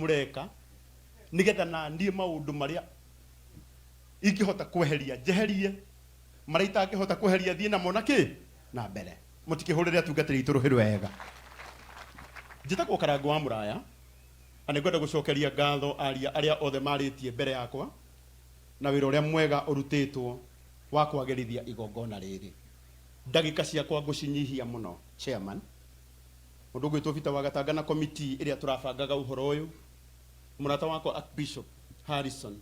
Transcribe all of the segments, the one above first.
mureka nigetha na ndie maundu maria ingihota kweheria jeherie maria itangihota kweheria thie namo na mbere mutikihurire atungatiri itu ruhiru wega njitagwo Karango wa Muraya ane ngwenda gucokeria ngatho aria othe maritie mbere yakwa na wira uria mwega urutitwo wa kwagirithia igongona riri ndagika ciakwa ngucinyihia muno chairman mundu gwitwo Vita wa Gatanga na committee iria turabangaga uhoro uyu murata wakwa Archbishop Harrison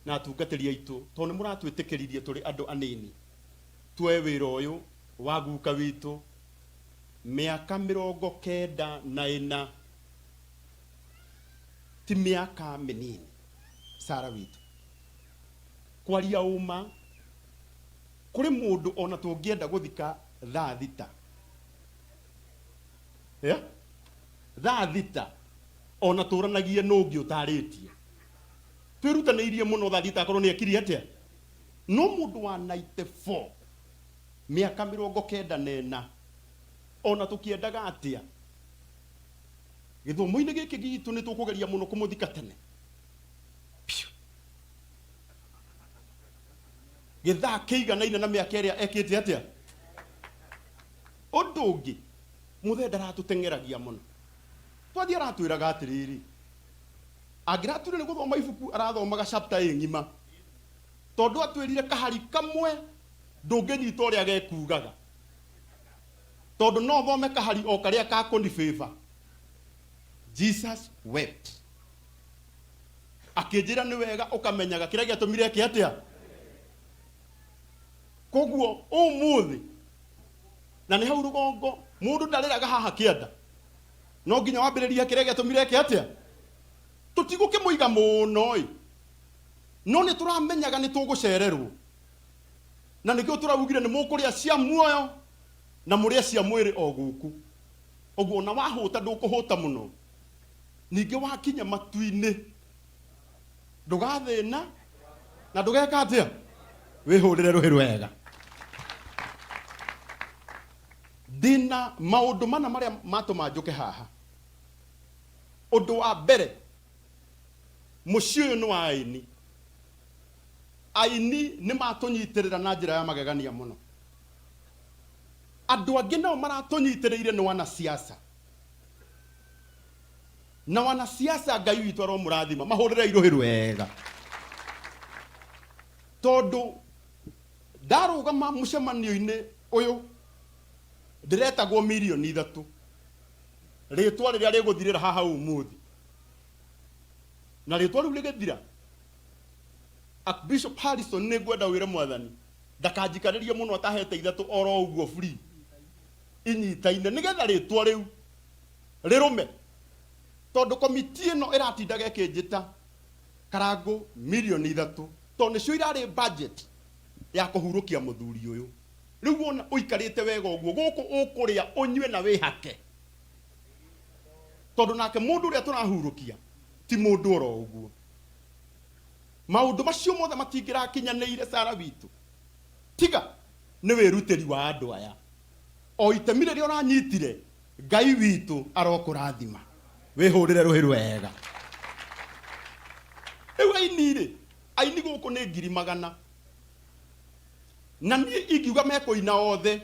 na atungatiri aitu tondu muratwitikiririe turi andu anini twe wira uyu wa guka witu miaka 94 ti miaka minini Sara witu kwaria uma kuri mundu ona tungienda guthika thaa thita thaa thita ona turanagie nungi utaritie twirutaniirie muno thaa thita akorwo ni akiri atia no mundu wa 94 miaka 94 ona tukiendaga atia githomo-ini giki gitu ni tukugeria muno kumuthika tene githaa kiiganaine na miaka iria ekite atia undu ungi muthe ndaratutengeragia muno twathie aratwiraga atiriri angiraturire ni guthoma ibuku arathomaga chapter ngima tondu atwirire kahari kamwe ndunginyita uria gekugaga tondu no thome kahari o karia ka kundi favor. Jesus wept akinjira ni wega ukamenyaga kiria giatumire ki atia koguo umuthi na ni hau rugongo mundu ndariraga haha kienda no nginya wambiriria kiria giatumire ki atia tutiguke muiga muno no ni turamenyaga ni tugucererwo na nikio turawugire ni mukuria cia muoyo na muria cia mwiri o guku oguo na wahuta ndukuhuta muno ninge wakinya matu-ini ndugathina na ndugeka atia wihurire ruhiru wega dina maundu mana maria matuma njuke haha undu wa mbere mucii uyu ni wa Aini ni matunyitirira na njira ya magegania muno andu angi nao maratunyitirire ni wanasiasa na wanasiasa Ngai witu aromurathima mahurire iruhiru wega tondu ndarugama mucemanio-ini uyu ndiretagwo milioni 3 ritwa riria riguthirira haha umuthi na ritwa riu rigithira Archbishop Harrison ni ngwenda wire mwathani ndakanjikaririe muno atahete 3 oro uguo free inyitaine nigetha ritwa riu rirume tondu committee ino iratindaga ikinjita Karango milioni 3 tondu nicio irari budget ya kuhurukia muthuri uyu riu wona uikarite wega uguo guku ukuria unywe na wihake tondu nake mundu uria turahurukia ti mundu oro uguo maundu macio mothe matingira kinyaneire Sara witu tiga ni wirutiri wa andu aya o itemi riria uranyitire Ngai witu arokurathima wihurire ruhiru wega Aini guku ni 100,000 na ni ingiuga mekuina othe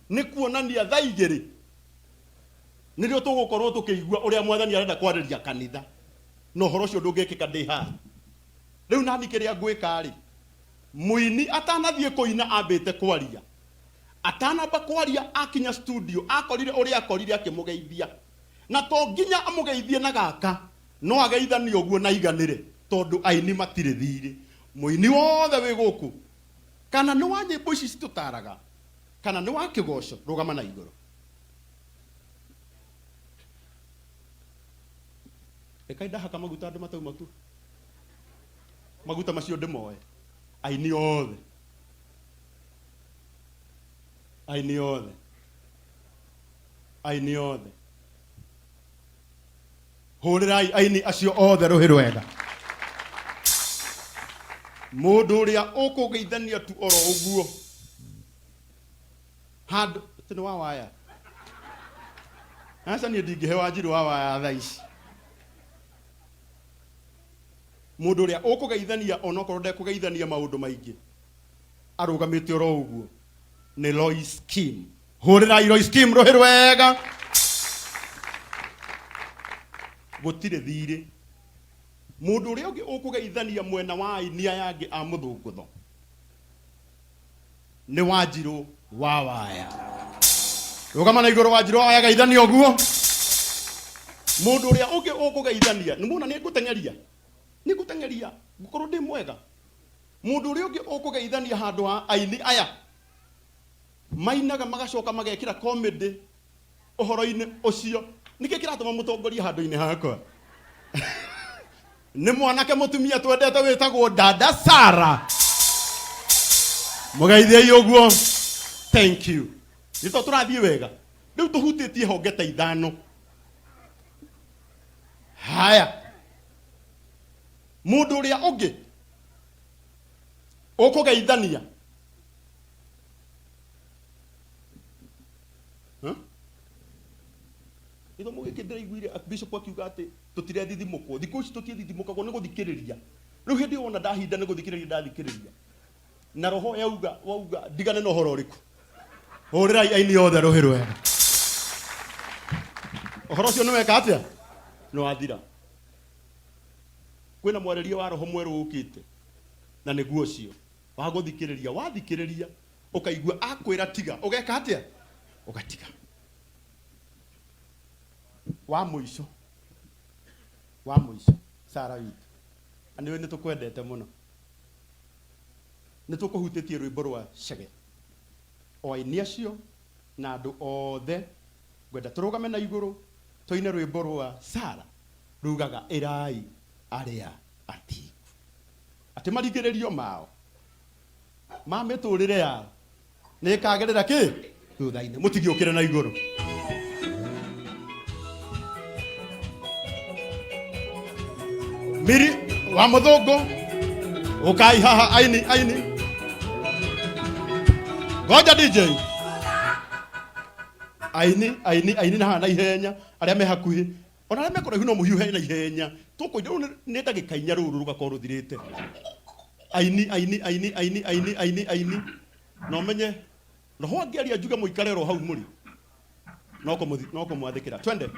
ni kuonania thaa 2 nirio tugukorwo tukigua uria mwathani arenda kwariria kanitha no horo cio ndungikika ndi haha riu nani kiria ngwika ri muini atanathie kuina ambite kwaria atanamba kwaria akinya studio akorire uria akorire akimugeithia na to nginya amugeithie na gaka no ageithani uguo na iganire tondu Aini matire thiri muini wothe wi guku kana ni wa nyimbo ici citutaraga kana ni wa kigoco rugama na iguru ekaida haka maguta andu matauma tu maguta macio ndimoe Aini othe hurirai Aini acio othe ruhiru wega mundu uria ukugeithania tu oro uguo handu tini wa waya asa ni ndingihewa njiru wa waya thaa ici mundu uria ukugeithania onokorwo ndekugeithania maundu maingi arugamite oro uguo ni Lois Kim. Hurirai Lois Kim ruhi rwega. Gutire thiri mundu uria ungi ukugeithania mwena wa Aini yangi a muthungutho ni Wanjiru wa waya. Rugama na iguru Wanjiru wa waya geithania oguo. Mundu uria ungi ukugeithania ni muona ni ngutengeria ngukorwo ndi mwega. Mundu uria ungi ukugeithania handu ha Aini aya mainaga magacoka magekira comedy uhoro-ini ucio niki kiratuma mutongoria handu-ini hakwa. Ni mwanake mutumia twendete witagwo dada Sara. Mugeithie uguo. Thank you. Nito turathie wega. Riu tuhutitie honge ta ithano. Haya. Mundu uria ungi ukugeithania Ito muge kidira igwire Archbishop akiuga ati tutire thithimuko thiku ici tutithithimukago ni guthikiriria. Riu hindi wona ndahinda ni guthikiriria ndathikiriria. Na roho yauga wauga ndigane no horo riku. Hurirai Aini yothe ruhi rwega. Uhoro ucio ni weka atia? No athira. Kwina mwareria wa roho mweru ukite. Na niguo cio. Wa guthikiriria, wathikiriria ukaigua akwira tiga. Ugeka atia? Ugatiga. Wa muico Sara witu aniwe ni tukwendete muno ni tukuhutitie rwimbo rwa Chege o Aini acio na andu othe gwenda turugame na iguru toine rwimbo rwa Sara rugaga irai aria atiku ati marigiririo mao mameturire yao ni kagerera ki thutha-ini mutigiukire na iguru. Miri wa muthungu ukai haha Aini goja DJ Aini na hana ihenya aria me hakuhi ona aria mekora hino muhiu na ihenya tukuja ni ndagika inya ruru rugakorwo ruthirite. Aini no menye roho angiaria njuga muikare ro hau muri no kumwathikira twende.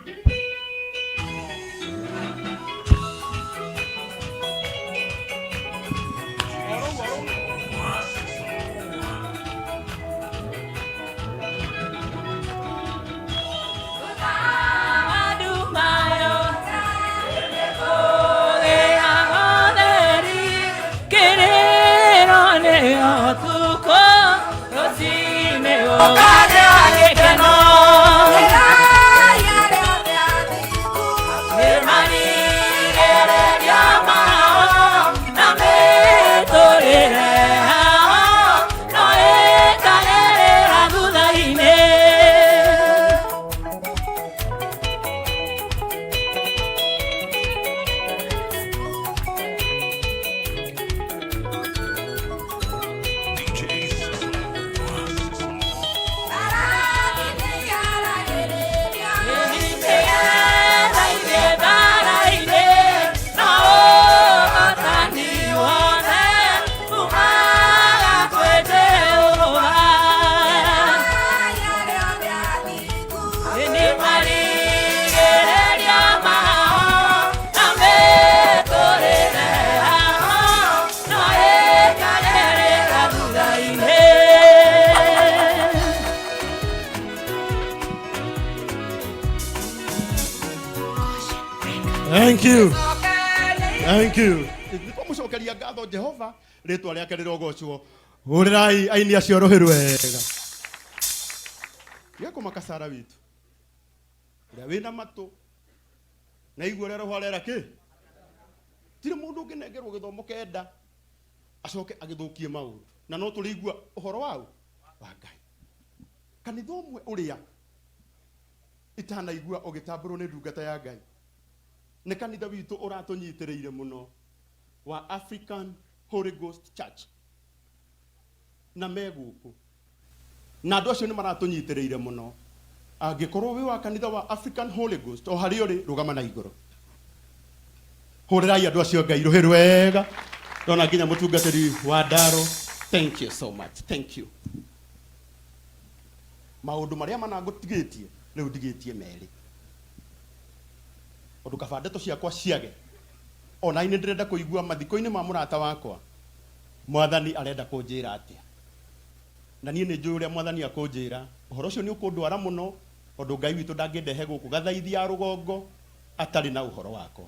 Thank you. Nikomucokeria ngatho Jehova ritwa riake rirogocwo. Hurirai Aini acio ruhi rwega. Yako makasara witu. Uria wina matu na igua ria roho arera ki. Tire mundu unginegerwo githomo kenda acoke agithukie maundu. Na no turigua uhoro wau wa Ngai. Kanitha umwe uria itana igua ugitamburwo ni ndungata ya Ngai. Ni kanitha witu uratunyitiriire muno wa African Holy Ghost Church. Na meguku. Na andu acio ni maratunyitiriire muno. Angikorwo wi wa kanitha wa African Holy Ghost o hari uri rugama na iguru. Hũrĩrai andũ acio Ngai rũhĩ rwega. Ndona nginya mũtungatĩri wa Ndaro. Thank you so much. Thank you. Maũndũ marĩa manangũtigĩtie rĩu ndigĩtie merĩ. Ũndũ kaba ndeto ciakwa ciage. Ona ini ndĩrenda kũigua mathiko-inĩ ma mũrata wakwa. Mwathani arenda kũnjĩra atĩa. Na niĩ nĩ njũĩ ũrĩa Mwathani akũnjĩra. Ũhoro ũcio nĩ ũkũndwara mũno. Tondũ Ngai witũ ndangĩndehe gũkũ gathaithia ya rũgongo atarĩ na ũhoro wakwa.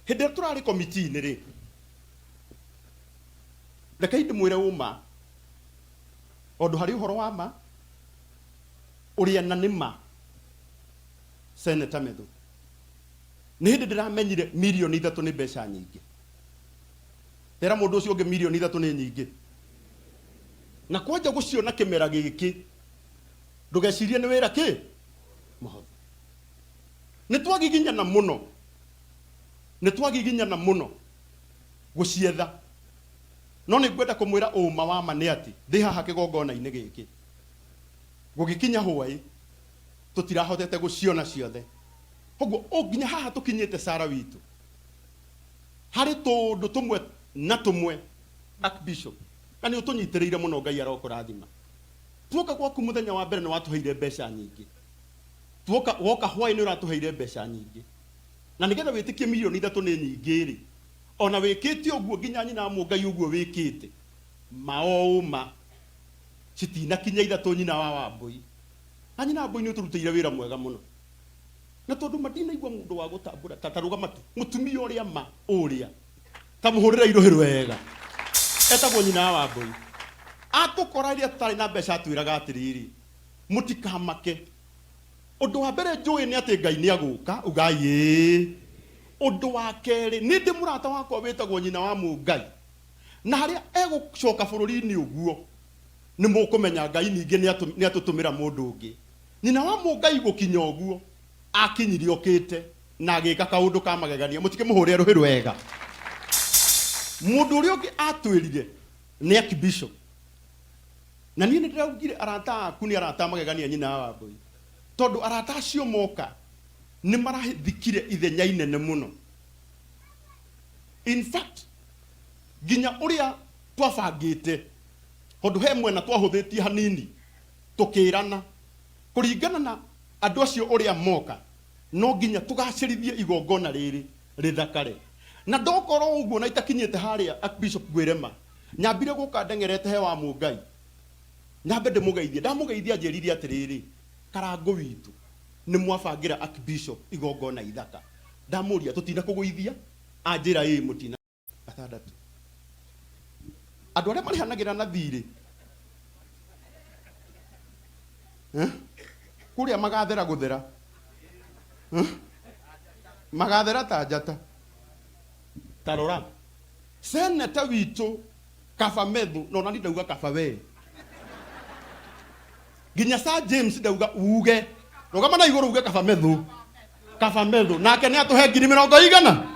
Hĩndĩ ĩrĩa tũrarĩ komiti-inĩ rĩ, reke ndĩmwĩre ũma, tondũ harĩ ũhoro wa ma ũrĩa na nĩ ma. Seneta Methu, nĩ hĩndĩ ndĩramenyire mirioni 3 nĩ mbeca nyingĩ. Tera mũndũ ũcio ũngĩ mirioni 3 nĩ nyingĩ. Na kwanja gũciona kĩmera gĩkĩ ndũgecirie nĩ wĩra kĩ mũhũthũ. Nĩ twagiginyana mũno gũcietha. No nĩ ngwenda kũmwĩra ũma wa ma nĩ atĩ ndĩ haha kĩgongona-inĩ gĩkĩ gũgĩkinya hwaĩ tũtirahotete gũciona ciothe. Koguo nginya haha tũkinyĩte Sara witũ harĩ tũndũ tũmwe na tũmwe Archbishop na nĩ ũtũnyitĩrĩire mũno. Ngai arokũrathima. Tuoka gwaku mũthenya wa mbere nĩ watũheire mbeca nyingĩ. Woka hwaĩ nĩ ũratũheire mbeca nyingĩ. Na nĩgetha wĩtĩkie mirioni 3 nĩ nyingĩ rĩ, ona wĩkĩte ũguo nginya nyina wa Ngai ũguo wĩkĩte maoma citinakinya 3 nyina wa Wambui. Na nyina wa Wambui nĩ ũtũrutĩire wĩra mwega mũno. Na tondũ matinaigua mũndũ wa gũtambũra tatarũgama tu mũtumia ũrĩa ma ũrĩa ta mũhũrĩra irũhĩ rwega etagwo nyina wa Wambui. Atũkora iria tũtarĩ na mbeca atwĩraga atĩrĩrĩ, mũtikamake. Ũndũ wa mbere njũĩ nĩ atĩ Ngai nĩ agũka ugai. Ũndũ wa kerĩ nĩ ndĩ mũrata wakwa wĩtagwo nyina wa Ngai. Na harĩa egũcoka bũrũri-inĩ ũguo nĩ mũkũmenya Ngai ningĩ nĩ atũtũmĩra mũndũ ũngĩ. Nyina wa Ngai gũkinya ũguo akinyiri okĩte na agĩka kaũndũ ka magegania. Mũtikĩmũhũrĩre rũhĩ rwega. Mũndũ ũrĩa ũngĩ atwĩrire nĩ Archbishop. Na niĩ nĩ ndĩraugire arata aku nĩ arata magegania nyina wa Wambui. Tondũ arata acio moka nĩ marahithikire ithenya inene mũno. In fact, nginya ũrĩa twabangĩte tondũ he mwena twahũthĩtie hanini tũkĩrana kũringana na andũ acio ũrĩa moka no nginya tũgacĩrithie igongona rĩrĩ rĩthakare. Na ndokorwo ũguo na itakinyĩte harĩa Archbishop Gwĩrema nyambire gũka ndengerete he wa Ngai. Nyambe ndĩmũgeithie. Ndamũgeithia njĩrire atĩrĩrĩ, Karango witũ nĩ mwabangĩra Archbishop igongona ithaka. Ndamũria tũtina kũgũithia anjĩra mũtina 6. Andũ arĩa marihanagĩra na thirĩ kũrĩa magathera gũthera magathera ta njata. Tarora seneta witũ Kaba Methu, no nani ndauga Kaba we nginya Sir James ndauga uge rũgama na igũrũ uge Kaba Methu. Kaba Methu nake nĩ atũhe 100,000.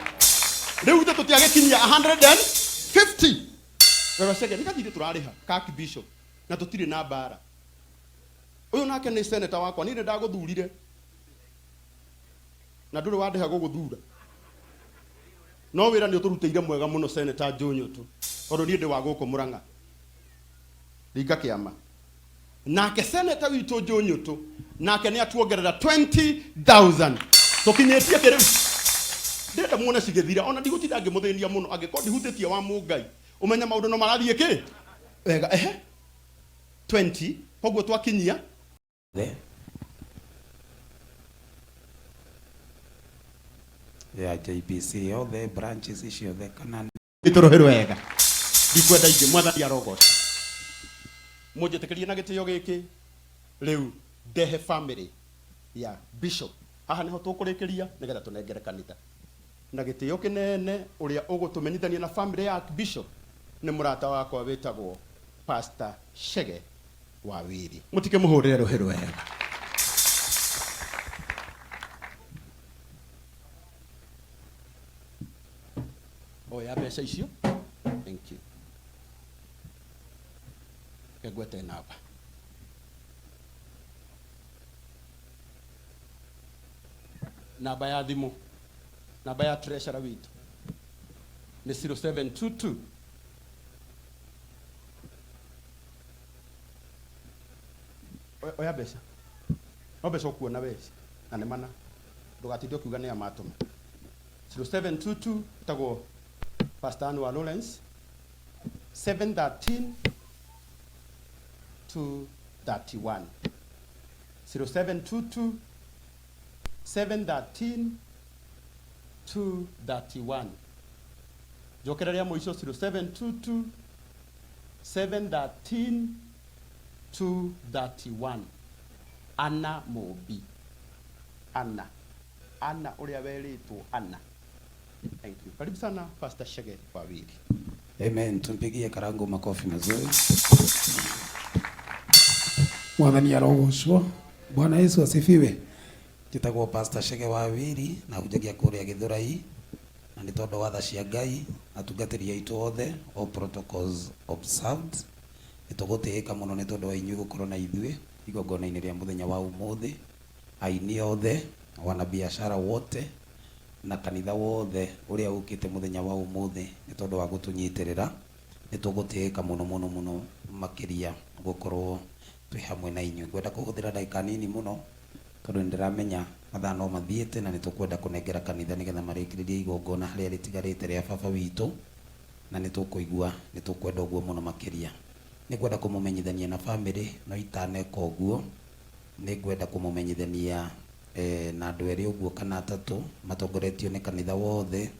Rĩu ithe tũtiagĩkinyia 150. Rĩu Chege nĩgathirĩ tũrarĩha ka Archbishop na tũtirĩ na mbara. Ũyũ nake nĩ seneta wakwa, niĩ ndagũthurire na ndũrĩ wandĩha gũgũthura. No wĩra nĩ ũtũrutĩire mwega mũno seneta Njũnyũtũ, tondũ niĩ ndĩ wa gũkũ Mũrang'a ringa kĩama. Nake seneta witũ Njũnyũtũ nake nĩ atuongerera 20,000. Tũkinyĩtie kĩrĩu ndĩrenda muone cigĩthira. Ona ndigũtinda ngĩmũthĩnia mũno angĩkorwo ndihutĩtie wa Ngai. Ũmenya maũndũ no marathiĩ kĩ wega 20. Koguo twakinyia ya JPC othe branches icio the kana itũrũhĩ rwega. Ndikwenda ingĩ Mwathani arogota. Mũnjĩtĩkĩrie na gĩtĩo gĩkĩ rĩu ndehe family ya Bishop. Haha nĩho tũkũrĩkĩria nĩgetha tũnengere kanitha. Na gĩtĩo kĩnene ũrĩa ũgũtũmenyithania na family ya Archbishop nĩ mũrata wakwa wĩtagwo Pastor Chege wa Willy. Mũtikĩmũhũrĩre rũhĩ rwega. Oya mbeca icio. Thank you. Kegwete namba. Namba ya thimũ. Namba ya treasurer witũ. ni 0722 oya mbeca no mbeca ukuona weci na nĩ mana ndũgatinde ũkiuga nĩ amatũma 0722 tagwo Pastor Anwar Lawrence 713 231 0722 713 231 jokereria mũico 0722 713 231 Ana Mobi Ana ũrĩa werĩtwo Ana. Thank you. Karibu sana Pastor Chege kwa Willy. Amen. Tumpigie Karangu makofi mazuri. Mwathani arogocwo. Bwana Yesu asifiwe. Njĩtagwo Pastor Chege wa Willy na hujagia kũrĩa Gĩthũrai na nĩ tondũ wa tha cia Ngai atungatĩri aitũ othe all protocols observed. Nĩtũgũtĩĩka mũno nĩ tondũ wa inyuĩ gũkorwo na ithuĩ igongona-inĩ rĩa mũthenya wa ũmũthĩ. Aini othe, wanabiashara wote na kanitha wothe ũrĩa ũkĩte mũthenya wa ũmũthĩ nĩ tondũ wa gũtũnyitĩrĩra. Nĩtũgũtĩĩka mũno makĩria gũkorwo twĩ hamwe na inyuĩ. Ngwenda kũhũthĩra ndagĩka nini mũno tondũ nĩndĩramenya mathaa no mathiĩte na nĩtũkwenda kũnengera kanitha nĩgetha marĩkĩrĩrie igongona harĩa rĩtigarĩte rĩa baba witũ na nĩtũkũigua nĩtũkwenda ũguo mũno makĩria. Nĩngwenda kũmũmenyithania na family no itaneka ũguo. Nĩngwenda kũmũmenyithania na andũ erĩ ũguo kana atatũ matongoretio nĩ kanitha wothe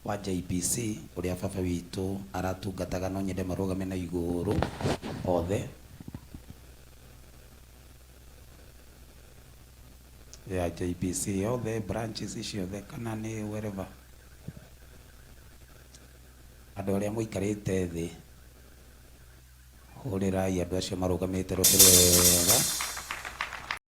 wa JPC ũrĩa baba witũ aratungataga no nyende marũgame na igũrũ othe. Ya JPC othe branches icio othe kana nĩ wherever. Andũ arĩa mũikarĩte thĩ hũrĩrai andũ acio marũgamĩte rũtĩrĩ wega.